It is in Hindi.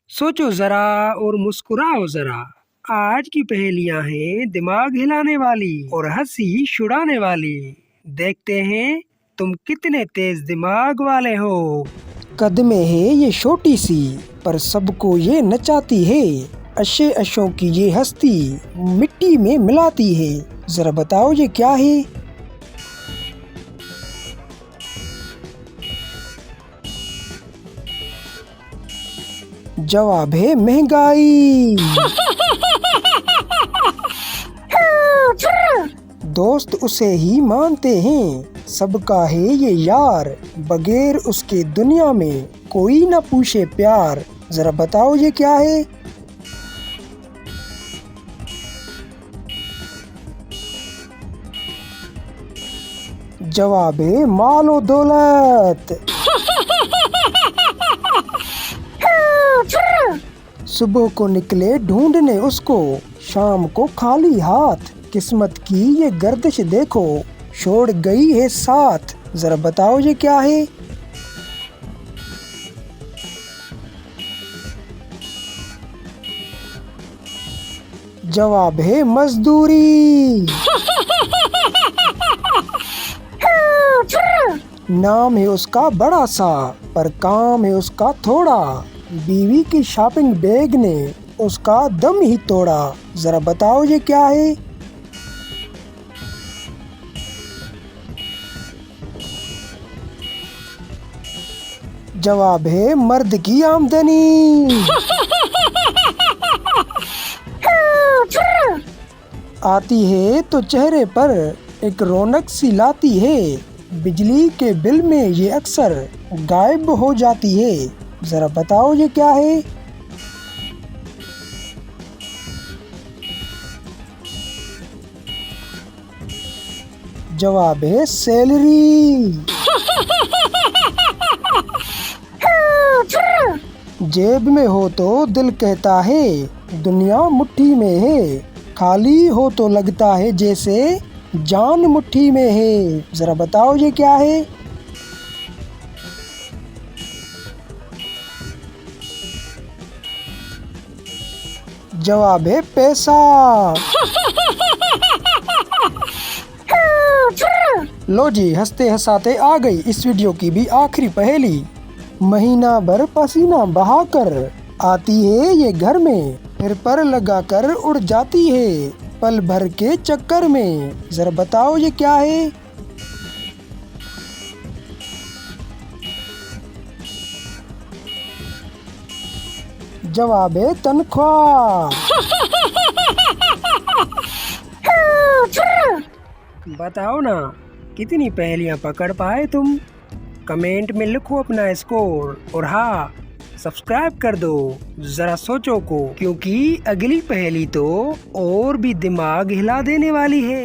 सोचो जरा और मुस्कुराओ जरा। आज की पहेलियां हैं दिमाग हिलाने वाली और हंसी छुड़ाने वाली। देखते हैं तुम कितने तेज दिमाग वाले हो। कद में है ये छोटी सी, पर सबको ये नचाती है। अशे अशों की ये हस्ती मिट्टी में मिलाती है। जरा बताओ ये क्या है? जवाब है महंगाई। दोस्त उसे ही मानते हैं, सबका है ये यार। बगैर उसके दुनिया में कोई न पूछे प्यार। जरा बताओ ये क्या है? जवाब है मालो दौलत। सुबह को निकले ढूंढने उसको, शाम को खाली हाथ। किस्मत की ये गर्दिश देखो, छोड़ गई है साथ। जरा बताओ ये क्या है? जवाब है मजदूरी। नाम है उसका बड़ा सा, पर काम है उसका थोड़ा। बीवी की शॉपिंग बैग ने उसका दम ही तोड़ा। जरा बताओ ये क्या है? जवाब है मर्द की आमदनी। आती है तो चेहरे पर एक रौनक सी लाती है। बिजली के बिल में ये अक्सर गायब हो जाती है। जरा बताओ ये क्या है? जवाब है सैलरी। जेब में हो तो दिल कहता है दुनिया मुट्ठी में है। खाली हो तो लगता है जैसे जान मुट्ठी में है। जरा बताओ ये क्या है? जवाब है पैसा। लो जी, हंसते हंसाते आ गई इस वीडियो की भी आखिरी पहेली। महीना भर पसीना बहाकर आती है ये घर में, फिर पर लगाकर उड़ जाती है पल भर के चक्कर में। जरा बताओ ये क्या है? जवाब है तनख्वाह। बताओ ना कितनी पहेलियां पकड़ पाए तुम। कमेंट में लिखो अपना स्कोर और हाँ, सब्सक्राइब कर दो जरा सोचो को, क्योंकि अगली पहेली तो और भी दिमाग हिला देने वाली है।